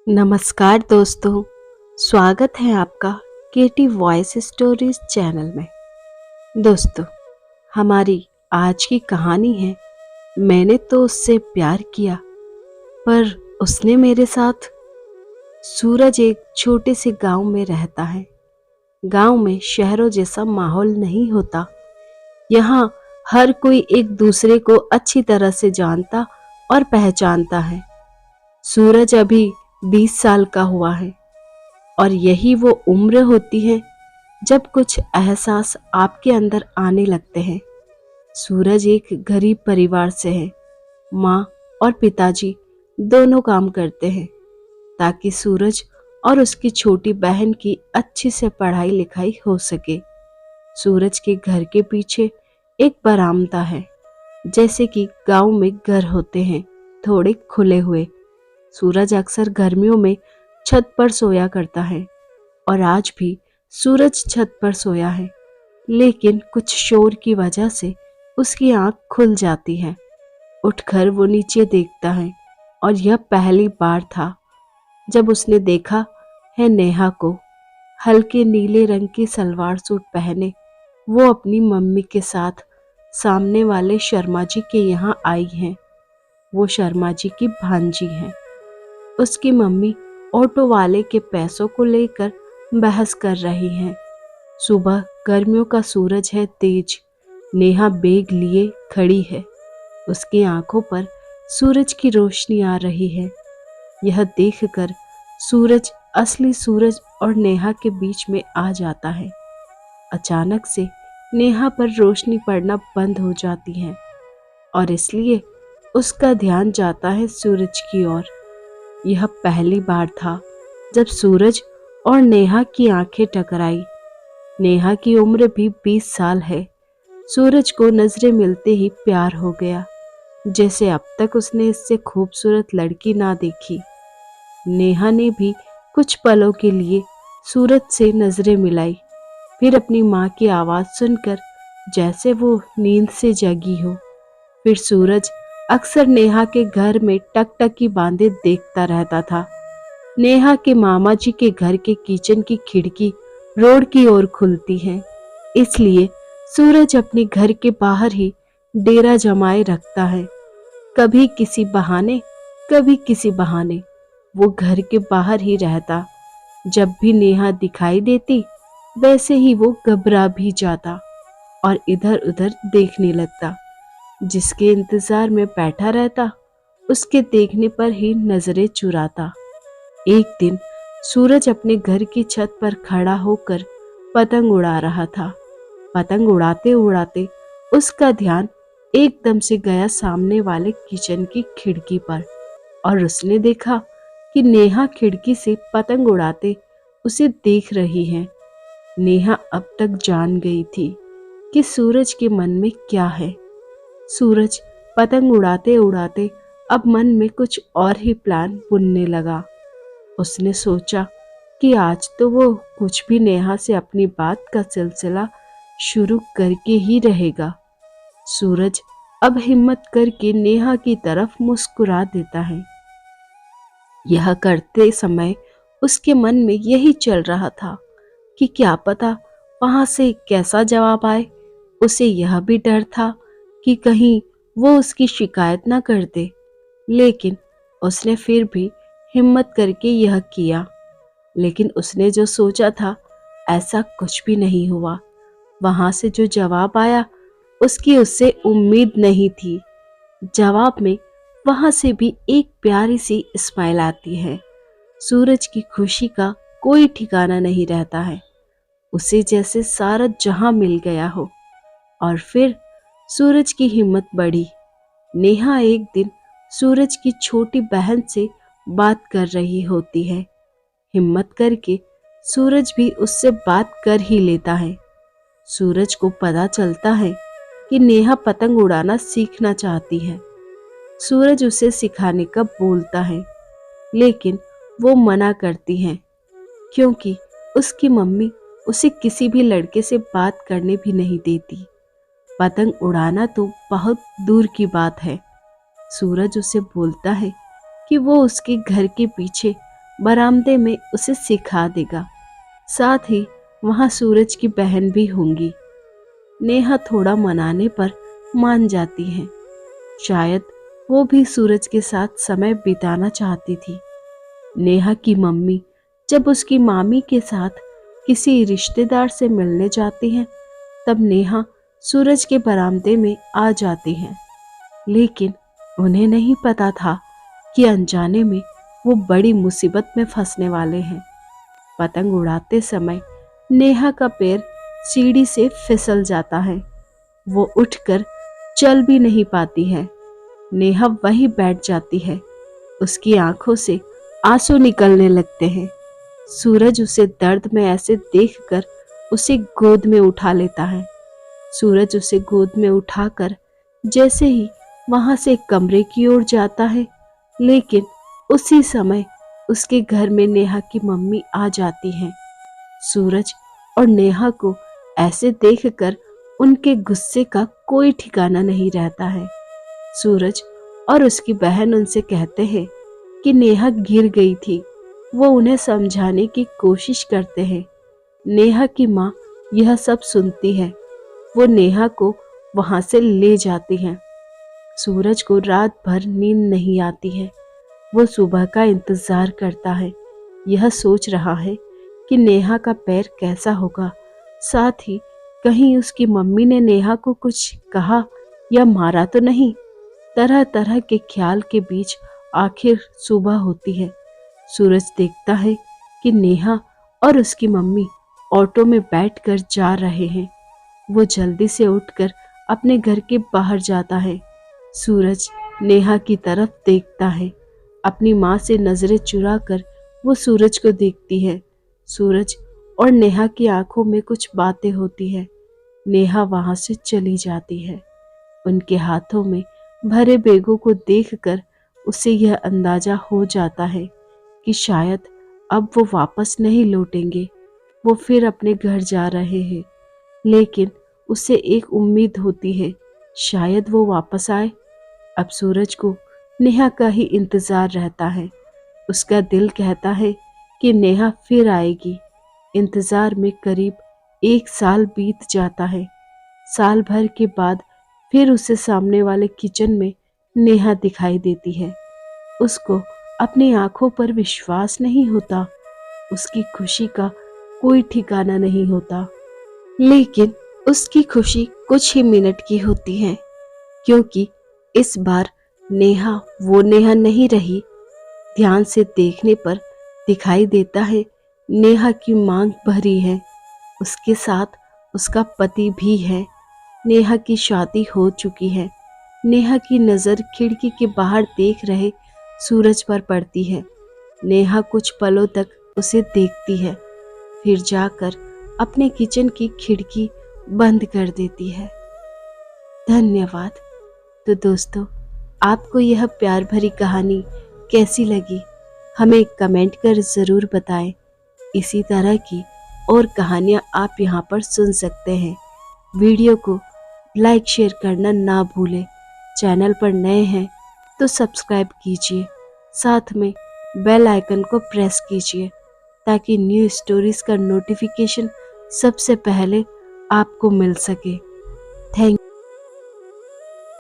नमस्कार दोस्तों, स्वागत है आपका केटी वॉइस स्टोरीज चैनल में। दोस्तों, हमारी आज की कहानी है मैंने तो उससे प्यार किया पर उसने मेरे साथ। सूरज एक छोटे से गांव में रहता है। गांव में शहरों जैसा माहौल नहीं होता। यहाँ हर कोई एक दूसरे को अच्छी तरह से जानता और पहचानता है। सूरज अभी 20 साल का हुआ है और यही वो उम्र होती है जब कुछ एहसास आपके अंदर आने लगते हैं। सूरज एक गरीब परिवार से है। माँ और पिताजी दोनों काम करते हैं ताकि सूरज और उसकी छोटी बहन की अच्छी से पढ़ाई लिखाई हो सके। सूरज के घर के पीछे एक बरामदा है, जैसे कि गांव में घर होते हैं, थोड़े खुले हुए। सूरज अक्सर गर्मियों में छत पर सोया करता है और आज भी सूरज छत पर सोया है, लेकिन कुछ शोर की वजह से उसकी आंख खुल जाती है। उठकर वो नीचे देखता है और यह पहली बार था जब उसने देखा है नेहा को। हल्के नीले रंग की सलवार सूट पहने वो अपनी मम्मी के साथ सामने वाले शर्मा जी के यहाँ आई है। वो शर्मा जी की भांजी है। उसकी मम्मी ऑटो वाले के पैसों को लेकर बहस कर रही हैं। सुबह गर्मियों का सूरज है तेज। नेहा बैग लिए खड़ी है। उसकी आंखों पर सूरज की रोशनी आ रही है। यह देखकर सूरज असली सूरज और नेहा के बीच में आ जाता है। अचानक से नेहा पर रोशनी पड़ना बंद हो जाती है और इसलिए उसका ध्यान जाता है सूरज की ओर। यह पहली बार था जब सूरज और नेहा की आंखें टकराई। नेहा की उम्र भी 20 साल है। सूरज को नजरें मिलते ही प्यार हो गया, जैसे अब तक उसने इससे खूबसूरत लड़की ना देखी। नेहा ने भी कुछ पलों के लिए सूरज से नजरें मिलाई, फिर अपनी माँ की आवाज़ सुनकर जैसे वो नींद से जगी हो। फिर सूरज अक्सर नेहा के घर में टकटकी बांधे देखता रहता था। नेहा के मामा जी के घर के किचन की खिड़की रोड की ओर खुलती है, इसलिए सूरज अपने घर के बाहर ही डेरा जमाए रखता है। कभी किसी बहाने, कभी किसी बहाने वो घर के बाहर ही रहता। जब भी नेहा दिखाई देती वैसे ही वो घबरा भी जाता और इधर उधर देखने लगता। जिसके इंतजार में बैठा रहता उसके देखने पर ही नजरें चुराता। एक दिन सूरज अपने घर की छत पर खड़ा होकर पतंग उड़ा रहा था। पतंग उड़ाते उड़ाते उसका ध्यान एकदम से गया सामने वाले किचन की खिड़की पर और उसने देखा कि नेहा खिड़की से पतंग उड़ाते उसे देख रही है। नेहा अब तक जान गई थी कि सूरज के मन में क्या है। सूरज पतंग उड़ाते उड़ाते अब मन में कुछ और ही प्लान बुनने लगा। उसने सोचा कि आज तो वो कुछ भी नेहा से अपनी बात का सिलसिला शुरू करके ही रहेगा। सूरज अब हिम्मत करके नेहा की तरफ मुस्कुरा देता है। यह करते समय उसके मन में यही चल रहा था कि क्या पता वहां से कैसा जवाब आए। उसे यह भी डर था कि कहीं वो उसकी शिकायत ना कर दे, लेकिन उसने फिर भी हिम्मत करके यह किया। लेकिन उसने जो सोचा था ऐसा कुछ भी नहीं हुआ। वहां से जो जवाब आया उसकी उससे उम्मीद नहीं थी। जवाब में वहां से भी एक प्यारी सी स्माइल आती है। सूरज की खुशी का कोई ठिकाना नहीं रहता है। उसे जैसे सारा जहां मिल गया हो। और फिर सूरज की हिम्मत बढ़ी। नेहा एक दिन सूरज की छोटी बहन से बात कर रही होती है। हिम्मत करके सूरज भी उससे बात कर ही लेता है। सूरज को पता चलता है कि नेहा पतंग उड़ाना सीखना चाहती है। सूरज उसे सिखाने का बोलता है, लेकिन वो मना करती है क्योंकि उसकी मम्मी उसे किसी भी लड़के से बात करने भी नहीं देती। पतंग उड़ाना तो बहुत दूर की बात है। सूरज उसे बोलता है कि वो उसके घर के पीछे बरामदे में उसे सिखा देगा। साथ ही वहाँ सूरज की बहन भी होंगी। नेहा थोड़ा मनाने पर मान जाती है। शायद वो भी सूरज के साथ समय बिताना चाहती थी। नेहा की मम्मी जब उसकी मामी के साथ किसी रिश्तेदार से मिलने जाती हैं, तब नेहा सूरज के बरामदे में आ जाती हैं। लेकिन उन्हें नहीं पता था कि अनजाने में वो बड़ी मुसीबत में फंसने वाले हैं। पतंग उड़ाते समय नेहा का पैर सीढ़ी से फिसल जाता है। वो उठकर चल भी नहीं पाती है। नेहा वहीं बैठ जाती है। उसकी आंखों से आंसू निकलने लगते हैं। सूरज उसे दर्द में ऐसे देखकर उसे गोद में उठा लेता है। सूरज उसे गोद में उठाकर जैसे ही वहां से कमरे की ओर जाता है, लेकिन उसी समय उसके घर में नेहा की मम्मी आ जाती हैं। सूरज और नेहा को ऐसे देखकर उनके गुस्से का कोई ठिकाना नहीं रहता है। सूरज और उसकी बहन उनसे कहते हैं कि नेहा गिर गई थी। वो उन्हें समझाने की कोशिश करते हैं। नेहा की माँ यह सब सुनती है। वो नेहा को वहां से ले जाती हैं। सूरज को रात भर नींद नहीं आती है। वो सुबह का इंतजार करता है। यह सोच रहा है कि नेहा का पैर कैसा होगा। साथ ही कहीं उसकी मम्मी ने नेहा को कुछ कहा या मारा तो नहीं। तरह तरह के ख्याल के बीच आखिर सुबह होती है। सूरज देखता है कि नेहा और उसकी मम्मी ऑटो में बैठकर जा रहे हैं। वो जल्दी से उठकर अपने घर के बाहर जाता है। सूरज नेहा की तरफ देखता है। अपनी माँ से नजरें चुराकर वो सूरज को देखती है। सूरज और नेहा की आंखों में कुछ बातें होती है। नेहा वहां से चली जाती है। उनके हाथों में भरे बैगों को देखकर उसे यह अंदाजा हो जाता है कि शायद अब वो वापस नहीं लौटेंगे। वो फिर अपने घर जा रहे हैं, लेकिन उसे एक उम्मीद होती है, शायद वो वापस आए। अब सूरज को नेहा का ही इंतजार रहता है। उसका दिल कहता है कि नेहा फिर आएगी। इंतजार में करीब 1 साल बीत जाता है। साल भर के बाद फिर उसे सामने वाले किचन में नेहा दिखाई देती है। उसको अपनी आंखों पर विश्वास नहीं होता। उसकी खुशी का कोई ठिकाना नहीं होता। लेकिन उसकी खुशी कुछ ही मिनट की होती है, क्योंकि इस बार नेहा वो नेहा नहीं रही। ध्यान से देखने पर दिखाई देता है नेहा की मांग भरी है। उसके साथ उसका पति भी है। नेहा की शादी हो चुकी है। नेहा की नज़र खिड़की के बाहर देख रहे सूरज पर पड़ती है। नेहा कुछ पलों तक उसे देखती है, फिर जाकर अपने किचन की खिड़की बंद कर देती है। धन्यवाद। तो दोस्तों, आपको यह प्यार भरी कहानी कैसी लगी, हमें कमेंट कर ज़रूर बताएं। इसी तरह की और कहानियाँ आप यहाँ पर सुन सकते हैं। वीडियो को लाइक शेयर करना ना भूलें। चैनल पर नए हैं तो सब्सक्राइब कीजिए। साथ में बेल आइकन को प्रेस कीजिए ताकि न्यू स्टोरीज का नोटिफिकेशन सबसे पहले आपको मिल सके।